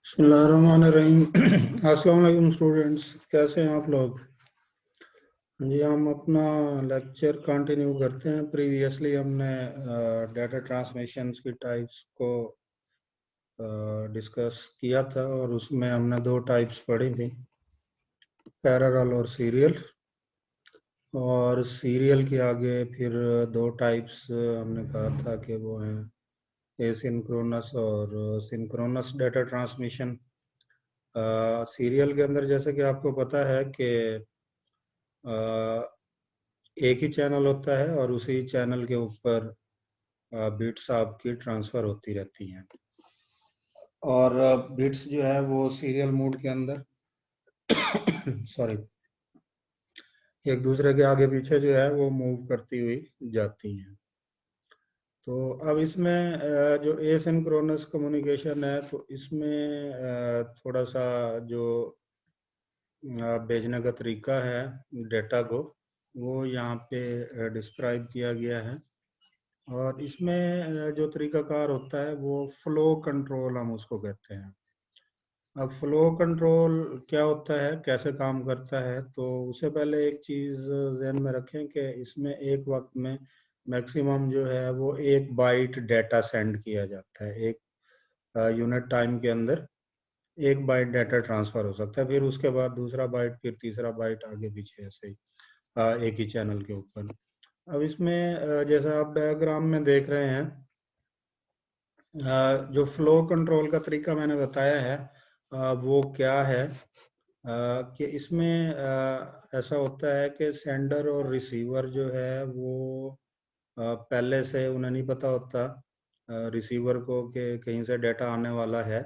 बिस्मिल्लाहिर्रहमानिर्रहीम। अस्सलाम वालेकुम स्टूडेंट्स, कैसे हैं आप लोग? जी, हम अपना लेक्चर कंटिन्यू करते हैं। प्रीवियसली हमने डाटा ट्रांसमिशंस की टाइप्स को डिस्कस किया था और उसमें हमने दो टाइप्स पढ़ी थी, पैरेलल और सीरियल। और सीरियल के आगे फिर दो टाइप्स हमने कहा था कि वो हैं एसिंक्रोनस और सिंक्रोनस डाटा ट्रांसमिशन। सीरियल के अंदर जैसे कि आपको पता है कि एक ही चैनल होता है और उसी चैनल के ऊपर बिट्स आपकी ट्रांसफर होती रहती हैं। और बिट्स जो है वो सीरियल मोड के अंदर सॉरी एक दूसरे के आगे पीछे जो है वो मूव करती हुई जाती हैं। तो अब इसमें जो एसिंक्रोनस कम्युनिकेशन है, तो इसमें थोड़ा सा जो भेजने का तरीका है डेटा को, वो यहाँ पे डिस्क्राइब किया गया है। और इसमें जो तरीकाकार होता है वो फ्लो कंट्रोल हम उसको कहते हैं। अब फ्लो कंट्रोल क्या होता है, कैसे काम करता है, तो उससे पहले एक चीज़ ध्यान में रखें कि इसमें एक वक्त में मैक्सिमम जो है वो 1 बाइट डेटा सेंड किया जाता है। एक यूनिट टाइम के अंदर 1 बाइट डाटा ट्रांसफर हो सकता है, फिर उसके बाद दूसरा बाइट, फिर तीसरा बाइट, आगे पीछे ऐसे ही एक ही चैनल के ऊपर। अब इसमें जैसा आप डायग्राम में देख रहे हैं, जो फ्लो कंट्रोल का तरीका मैंने बताया है वो क्या है कि इसमें ऐसा होता है कि सेंडर और रिसीवर जो है वो पहले से उन्हें नहीं पता होता रिसीवर को कि कहीं से डाटा आने वाला है।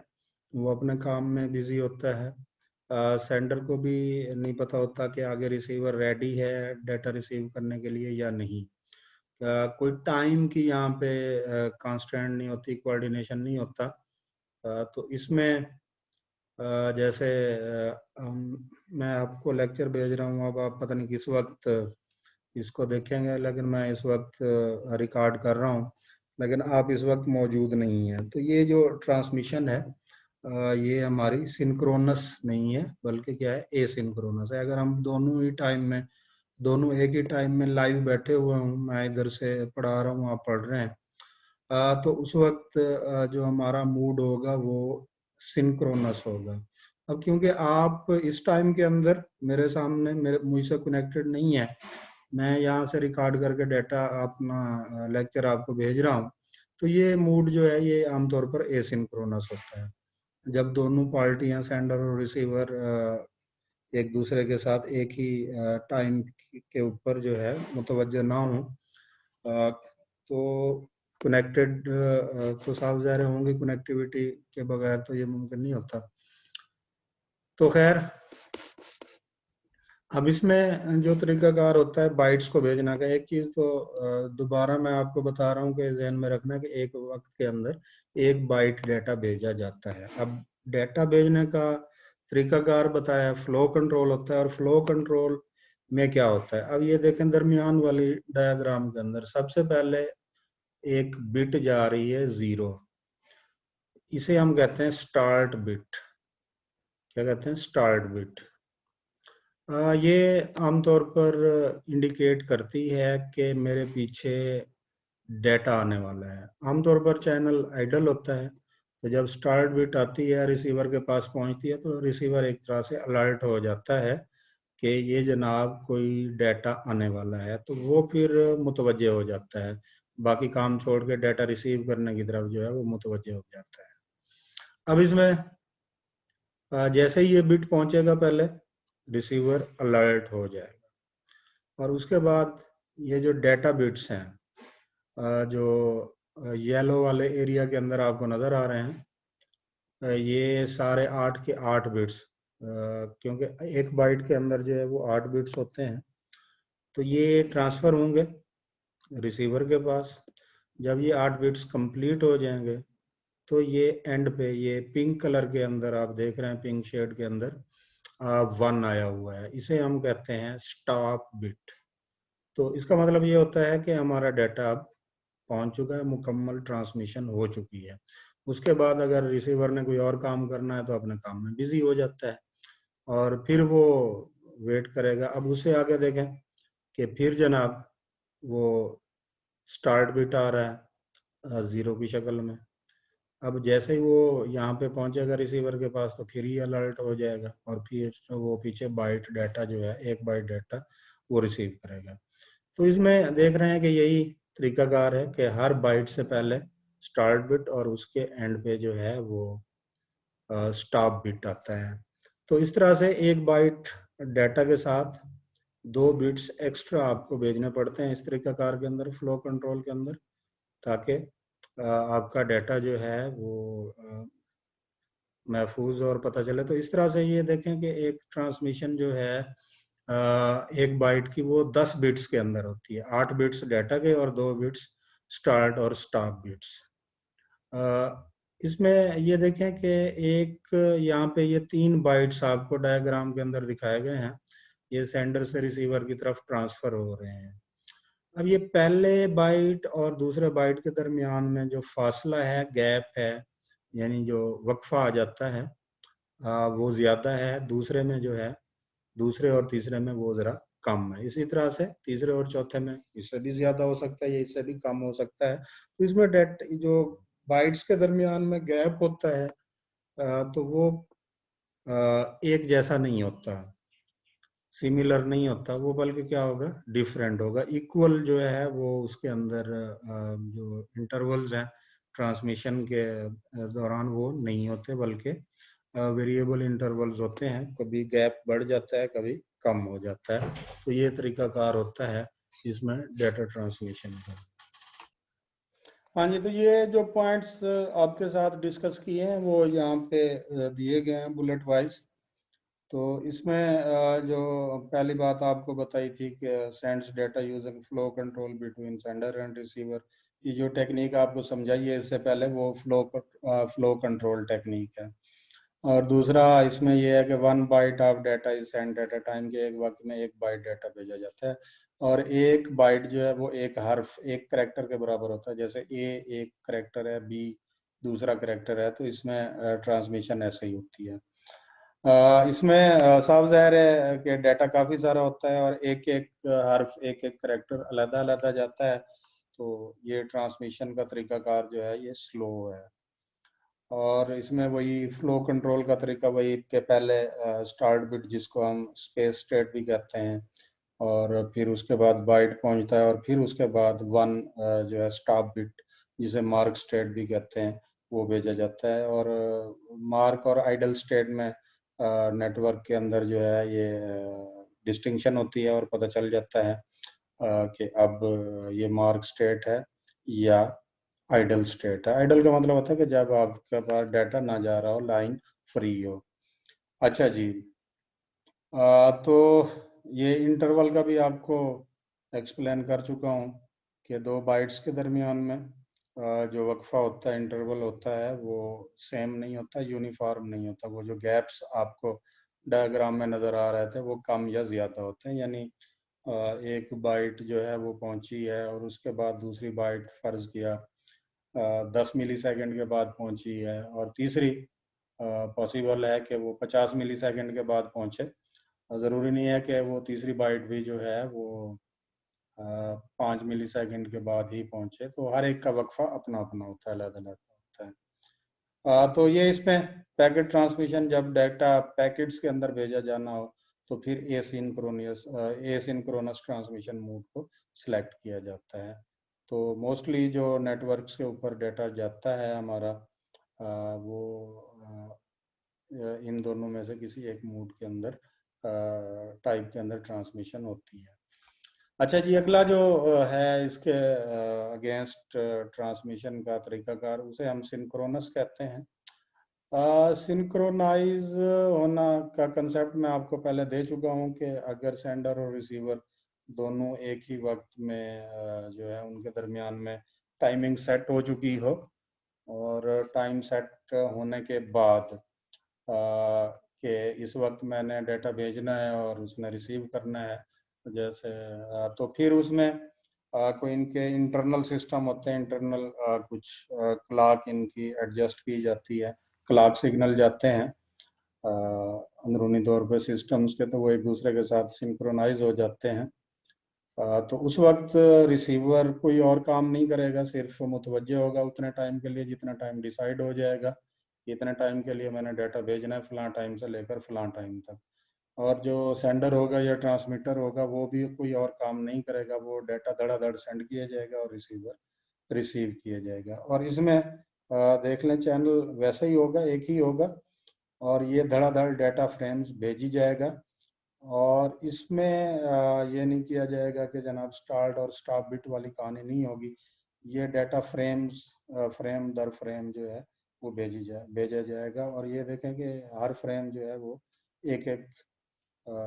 वो अपने काम में बिजी होता है। सेंडर को भी नहीं पता होता कि आगे रिसीवर रेडी है डाटा रिसीव करने के लिए या नहीं। कोई टाइम की यहाँ पे कांस्टेंट नहीं होती, कोऑर्डिनेशन नहीं होता। तो इसमें जैसे मैं आपको लेक्चर भेज रहा हूँ, अब आप पता नहीं किस वक्त इसको देखेंगे, लेकिन मैं इस वक्त रिकॉर्ड कर रहा हूँ, लेकिन आप इस वक्त मौजूद नहीं हैं। तो ये जो ट्रांसमिशन है ये हमारी सिंक्रोनस नहीं है, बल्कि क्या है, एसिंक्रोनस है। अगर हम दोनों एक ही टाइम में लाइव बैठे हुए हूँ, मैं इधर से पढ़ा रहा हूँ, आप पढ़ रहे हैं, तो उस वक्त जो हमारा मूड होगा वो सिंक्रोनस होगा। अब क्योंकि आप इस टाइम के अंदर मेरे सामने मेरे मुझसे कनेक्टेड नहीं है, मैं यहाँ से रिकॉर्ड करके डाटा अपना लेक्चर आपको भेज रहा हूँ, तो ये मूड जो है ये आमतौर पर एसिंक्रोनस होता है। जब दोनों पार्टियां, सेंडर और रिसीवर, एक दूसरे के साथ एक ही टाइम के ऊपर जो है मुतवज्जह ना हो, तो कनेक्टेड तो साफ ज़ाहिर होंगे, कनेक्टिविटी के बगैर तो ये मुमकिन नहीं होता। तो खैर, अब इसमें जो तरीकाकार होता है बाइट्स को भेजने का, एक चीज़ तो दोबारा मैं आपको बता रहा हूँ कि जहन में रखना कि एक वक्त के अंदर 1 बाइट डाटा भेजा जाता है। अब डाटा भेजने का तरीकाकार बताया, फ्लो कंट्रोल होता है। और फ्लो कंट्रोल में क्या होता है, अब ये देखें दरमियान वाली डायग्राम के अंदर सबसे पहले एक बिट जा रही है 0, इसे हम कहते हैं स्टार्ट बिट। क्या कहते हैं? Start bit. ये आमतौर पर इंडिकेट करती है कि मेरे पीछे डेटा आने वाला है। आमतौर पर चैनल आइडल होता है, तो जब स्टार्ट बिट आती है, रिसीवर के पास पहुंचती है, तो रिसीवर एक तरह से अलर्ट हो जाता है कि ये जनाब कोई डाटा आने वाला है, तो वो फिर मुतवज्जे हो जाता है, बाकी काम छोड़ के डाटा रिसीव करने की तरफ जो है वो मुतवज्जे हो जाता है। अब इसमें जैसे ही ये बिट पहुंचेगा, पहले रिसीवर अलर्ट हो जाएगा, और उसके बाद ये जो डाटा बिट्स हैं जो येलो वाले एरिया के अंदर आपको नज़र आ रहे हैं, ये सारे 8 के 8 बिट्स, क्योंकि 1 बाइट के अंदर जो है वो 8 बिट्स होते हैं, तो ये ट्रांसफ़र होंगे रिसीवर के पास। जब ये 8 बिट्स कंप्लीट हो जाएंगे, तो ये एंड पे, ये पिंक कलर के अंदर आप देख रहे हैं, पिंक शेड के अंदर 1 आया हुआ है, इसे हम कहते हैं स्टॉप बिट। तो इसका मतलब ये होता है कि हमारा डाटा अब पहुंच चुका है, मुकम्मल ट्रांसमिशन हो चुकी है। उसके बाद अगर रिसीवर ने कोई और काम करना है तो अपने काम में बिजी हो जाता है और फिर वो वेट करेगा। अब उससे आगे देखें कि फिर जनाब वो स्टार्ट बिट आ रहा है 0 की शक्ल में। अब जैसे ही वो यहाँ पे पहुंचेगा रिसीवर के पास तो फिर ही अलर्ट हो जाएगा और फिर वो पीछे बाइट डाटा जो है 1 बाइट डाटा वो रिसीव करेगा। तो इसमें देख रहे हैं कि यही तरीकाकार है कि हर बाइट से पहले स्टार्ट बिट और उसके एंड पे जो है वो स्टॉप बिट आता है। तो इस तरह से 1 बाइट डाटा के साथ 2 बिट्स एक्स्ट्रा आपको भेजने पड़ते हैं इस तरीकाकार के अंदर, फ्लो कंट्रोल के अंदर, ताकि आपका डाटा जो है वो महफूज और पता चले। तो इस तरह से ये देखें कि एक ट्रांसमिशन जो है 1 बाइट की वो 10 बिट्स के अंदर होती है, 8 बिट्स डाटा के और 2 बिट्स स्टार्ट और स्टॉप बिट्स। इसमें ये देखें कि एक यहाँ पे ये 3 बाइट्स आपको डायग्राम के अंदर दिखाए गए हैं, ये सेंडर से रिसीवर की तरफ ट्रांसफर हो रहे हैं। अब ये पहले बाइट और दूसरे बाइट के दरमियान में जो फासला है, गैप है, यानी जो वक्फा आ जाता है वो ज्यादा है। दूसरे में जो है, दूसरे और तीसरे में वो जरा कम है। इसी तरह से तीसरे और चौथे में इससे भी ज्यादा हो सकता है या इससे भी कम हो सकता है। तो इसमें डेट जो बाइट्स के दरमियान में गैप होता है तो वो एक जैसा नहीं होता, सिमिलर नहीं होता वो, बल्कि क्या होगा, डिफरेंट होगा। इक्वल जो है वो उसके अंदर जो इंटरवल्स हैं ट्रांसमिशन के दौरान वो नहीं होते, बल्कि वेरिएबल इंटरवल्स होते हैं। कभी गैप बढ़ जाता है, कभी कम हो जाता है। तो ये तरीकाकार होता है इसमें डाटा ट्रांसमिशन का। हाँ जी, तो ये जो पॉइंट्स आपके साथ डिस्कस किए हैं वो यहाँ पे दिए गए हैं बुलेट वाइज। तो इसमें जो पहली बात आपको बताई थी कि sends data using flow control between sender and receiver, ये जो टेक्निक आपको समझाई है इससे पहले वो फ्लो कंट्रोल टेक्निक है। और दूसरा इसमें यह है कि 1 byte of data is send at a time, के एक वक्त में 1 बाइट डाटा भेजा जाता है और 1 बाइट जो है वो एक हर्फ, एक करेक्टर के बराबर होता है। जैसे ए एक करेक्टर है, बी दूसरा करेक्टर है, तो इसमें ट्रांसमिशन ऐसे ही होती है। इसमें साफ जाहिर है कि डाटा काफ़ी सारा होता है और एक एक हर्फ, एक एक करेक्टर अलग अलग जाता है, तो ये ट्रांसमिशन का तरीकाकार जो है ये स्लो है। और इसमें वही फ्लो कंट्रोल का तरीका वही के पहले स्टार्ट बिट जिसको हम स्पेस स्टेट भी कहते हैं, और फिर उसके बाद बाइट पहुंचता है, और फिर उसके बाद 1 जो है स्टॉप बिट जिसे मार्क स्टेट भी कहते हैं वो भेजा जाता है। और मार्क और आइडल स्टेट में नेटवर्क के अंदर जो है ये डिस्टिंक्शन होती है और पता चल जाता है कि अब ये मार्क स्टेट है या आइडल स्टेट है। आइडल का मतलब होता है कि जब आपके पास डाटा ना जा रहा हो, लाइन फ्री हो। अच्छा जी, तो ये इंटरवल का भी आपको एक्सप्लेन कर चुका हूँ कि 2 बाइट्स के दरमियान में जो वक्फा होता है, इंटरवल होता है, वो सेम नहीं होता, यूनिफॉर्म नहीं होता। वो जो गैप्स आपको डायग्राम में नज़र आ रहे थे वो कम या ज़्यादा होते हैं। यानी 1 बाइट जो है वो पहुंची है और उसके बाद दूसरी बाइट फ़र्ज़ किया 10 मिली सेकेंड के बाद पहुंची है, और तीसरी पॉसिबल है कि वो 50 मिली सेकेंड के बाद पहुंचे। ज़रूरी नहीं है कि वो तीसरी बाइट भी जो है वो 5 मिली सेकेंड के बाद ही पहुंचे। तो हर एक का वक्फा अपना अपना होता है, अलग अलग होता है। तो ये इसमें पैकेट ट्रांसमिशन, जब डाटा पैकेट्स के अंदर भेजा जाना हो तो फिर एसिंक्रोनस ट्रांसमिशन मोड को सिलेक्ट किया जाता है। तो मोस्टली जो नेटवर्क्स के ऊपर डाटा जाता है हमारा वो इन दोनों में से किसी एक मोड के अंदर टाइप के अंदर ट्रांसमिशन होती है। अच्छा जी, अगला जो है इसके अगेंस्ट ट्रांसमिशन का तरीकाकार, उसे हम सिंक्रोनस कहते हैं। सिंक्रोनाइज होना का कंसेप्ट मैं आपको पहले दे चुका हूँ कि अगर सेंडर और रिसीवर दोनों एक ही वक्त में जो है उनके दरमियान में टाइमिंग सेट हो चुकी हो, और टाइम सेट होने के बाद कि इस वक्त मैंने डाटा भेजना है और उसने रिसीव करना है, जैसे तो फिर उसमें कोई इनके इंटरनल सिस्टम होते हैं, इंटरनल कुछ क्लॉक इनकी एडजस्ट की जाती है, क्लॉक सिग्नल जाते हैं अंदरूनी तौर पे सिस्टम्स के, तो वो एक दूसरे के साथ सिंक्रोनाइज हो जाते हैं। तो उस वक्त रिसीवर कोई और काम नहीं करेगा, सिर्फ मुतवज्जे होगा उतने टाइम के लिए जितना टाइम डिसाइड हो जाएगा, इतने टाइम के लिए मैंने डाटा भेजना है फलां टाइम से लेकर फलां टाइम तक। और जो सेंडर होगा या ट्रांसमीटर होगा वो भी कोई और काम नहीं करेगा, वो डाटा धड़ाधड़ सेंड किया जाएगा और रिसीवर रिसीव किया जाएगा। और इसमें देख लें चैनल वैसा ही होगा, एक ही होगा, और ये धड़ाधड़ डाटा फ्रेम्स भेजी जाएगा। और इसमें ये नहीं किया जाएगा कि जनाब स्टार्ट और स्टॉप बिट वाली कहानी नहीं होगी। ये डाटा फ्रेम्स फ्रेम दर फ्रेम जो है वो भेजा जाएगा। और ये देखें कि हर फ्रेम जो है वो एक एक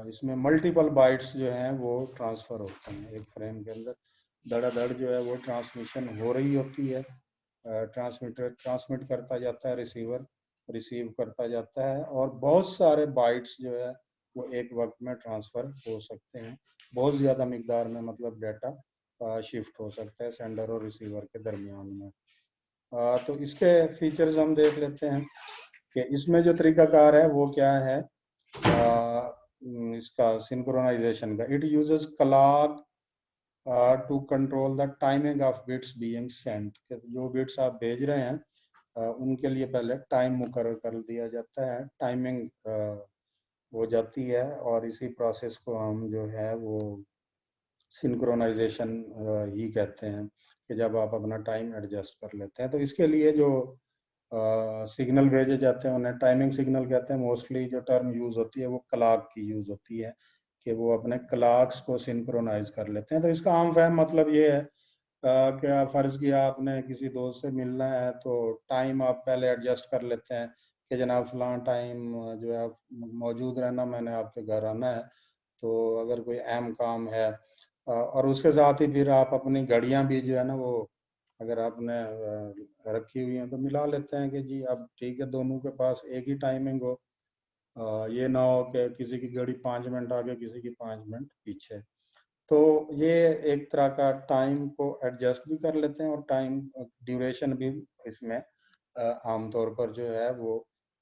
इसमें मल्टीपल बाइट्स जो हैं वो ट्रांसफ़र होते हैं एक फ्रेम के अंदर। धड़ाधड़ जो है वो ट्रांसमिशन हो रही होती है, ट्रांसमीटर ट्रांसमिट करता जाता है, रिसीवर रिसीव करता जाता है, और बहुत सारे बाइट्स जो है वो एक वक्त में ट्रांसफ़र हो सकते हैं। बहुत ज़्यादा मिकदार में मतलब डाटा शिफ्ट हो सकता है सेंडर और रिसीवर के दरमियान में। तो इसके फीचर्स हम देख लेते हैं कि इसमें जो तरीकाकार है वो क्या है। इसका सिंक्रोनाइजेशन का, it uses clock to control the timing of bits being sent. जो बिट्स आप भेज रहे हैं उनके लिए पहले टाइम मुकर्रर कर दिया जाता है, टाइमिंग हो जाती है, और इसी प्रोसेस को हम जो है वो सिंक्रोनाइजेशन ही कहते हैं, कि जब आप अपना टाइम एडजस्ट कर लेते हैं। तो इसके लिए जो सिग्नल भेजे जाते हैं उन्हें टाइमिंग सिग्नल कहते हैं। मोस्टली जो टर्म यूज़ होती है वो क्लॉक की यूज़ होती है, कि वो अपने क्लॉक्स को सिंक्रोनाइज कर लेते हैं। तो इसका आम फहम मतलब ये है कि आप फ़र्ज़ किया आपने किसी दोस्त से मिलना है, तो टाइम आप पहले एडजस्ट कर लेते हैं कि जनाब फ़लाँ टाइम जो है आप मौजूद रहना, मैंने आपके घर आना है। तो अगर कोई अहम काम है और उसके साथ ही फिर आप अपनी घड़ियां भी जो है ना वो अगर आपने रखी हुई हैं तो मिला लेते हैं कि जी अब ठीक है दोनों के पास एक ही टाइमिंग हो। ये ना हो कि किसी की घड़ी 5 मिनट आगे किसी की 5 मिनट पीछे। तो ये एक तरह का टाइम को एडजस्ट भी कर लेते हैं, और टाइम ड्यूरेशन भी इसमें आमतौर पर जो है वो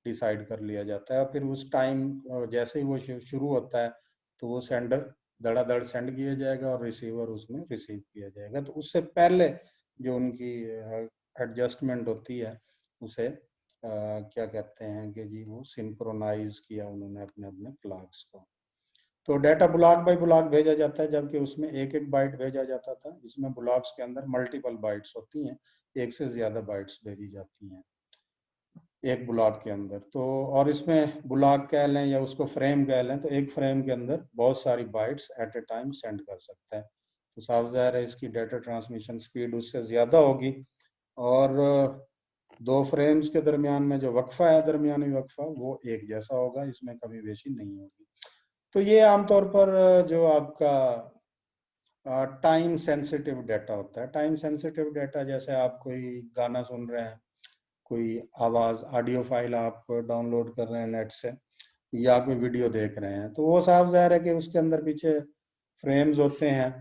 डिसाइड कर लिया जाता है। फिर उस टाइम जैसे ही वो शुरू होता है तो वो सेंडर धड़ाधड़ सेंड किया जाएगा और रिसीवर उसमें रिसीव किया जाएगा। तो उससे पहले जो उनकी एडजस्टमेंट होती है उसे क्या कहते हैं कि जी वो सिंक्रोनाइज किया उन्होंने अपने अपने क्लॉक्स को। तो डाटा ब्लॉक बाय ब्लॉक भेजा जाता है, जबकि उसमें एक एक बाइट भेजा जाता था। इसमें ब्लॉक्स के अंदर मल्टीपल बाइट्स होती हैं, एक से ज्यादा बाइट्स भेजी जाती हैं एक ब्लॉक के अंदर। तो और इसमें ब्लॉक कह लें या उसको फ्रेम कह लें, तो एक फ्रेम के अंदर बहुत सारी bytes at a time send कर सकता है। तो साफ ज़ाहिर है इसकी डाटा ट्रांसमिशन स्पीड उससे ज़्यादा होगी, और दो फ्रेम्स के दरमियान में जो वक्फा है, दरमियानी वक्फा, वो एक जैसा होगा, इसमें कमी बेशी नहीं होगी। तो ये आमतौर पर जो आपका टाइम सेंसिटिव डाटा होता है। टाइम सेंसिटिव डाटा जैसे आप कोई गाना सुन रहे हैं, कोई आवाज़ ऑडियो फाइल आप डाउनलोड कर रहे हैं नेट से, या कोई वीडियो देख रहे हैं, तो वो साफ ज़ाहिर है कि उसके अंदर पीछे फ्रेम्स होते हैं।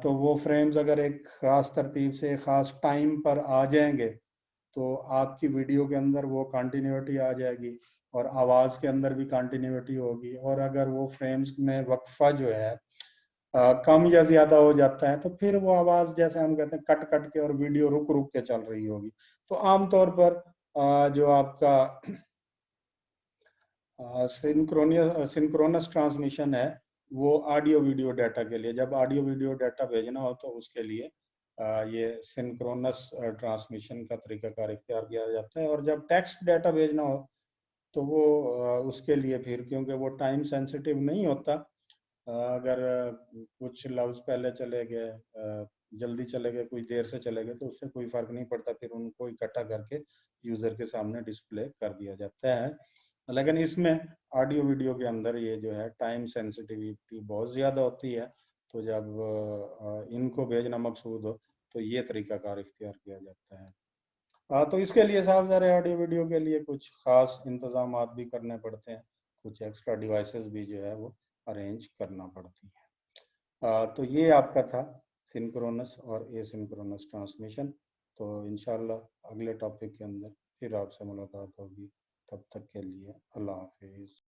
तो वो फ्रेम्स अगर एक ख़ास तरतीब से ख़ास टाइम पर आ जाएंगे तो आपकी वीडियो के अंदर वो कंटिन्यूटी आ जाएगी, और आवाज़ के अंदर भी कंटिन्यूटी होगी। और अगर वो फ्रेम्स में वक्फा जो है कम या ज्यादा हो जाता है तो फिर वो आवाज जैसे हम कहते हैं कट कट के, और वीडियो रुक रुक के चल रही होगी। तो आमतौर पर जो आपका सिंक्रोनस ट्रांसमिशन है वो ऑडियो वीडियो डाटा के लिए, जब ऑडियो वीडियो डाटा भेजना हो तो उसके लिए ये सिंक्रोनस ट्रांसमिशन का तरीकाकार इख्तियार किया जाता है। और जब टेक्स्ट डाटा भेजना हो तो वो उसके लिए फिर, क्योंकि वो टाइम सेंसिटिव नहीं होता, अगर कुछ लफ्ज पहले चले गए, जल्दी चले गए, कुछ देर से चले गए, तो उससे कोई फर्क नहीं पड़ता, फिर उनको इकट्ठा करके यूजर के सामने डिस्प्ले कर दिया जाता है। लेकिन इसमें ऑडियो वीडियो के अंदर ये जो है टाइम सेंसिटिविटी बहुत ज़्यादा होती है। तो जब इनको भेजना मकसूद हो तो ये तरीकाकार इख्तियार किया जाता है। तो इसके लिए साहब ज़रा ऑडियो वीडियो के लिए कुछ ख़ास इंतजाम भी करने पड़ते हैं, कुछ एक्स्ट्रा डिवाइसेस भी जो है वो अरेंज करना पड़ती है। तो ये आपका था सिंक्रोनस और एसिंक्रोनस ट्रांसमिशन। तो इंशाल्लाह अगले टॉपिक के अंदर फिर आपसे मुलाकात होगी। तब तक के लिए अल्लाह हाफिज़।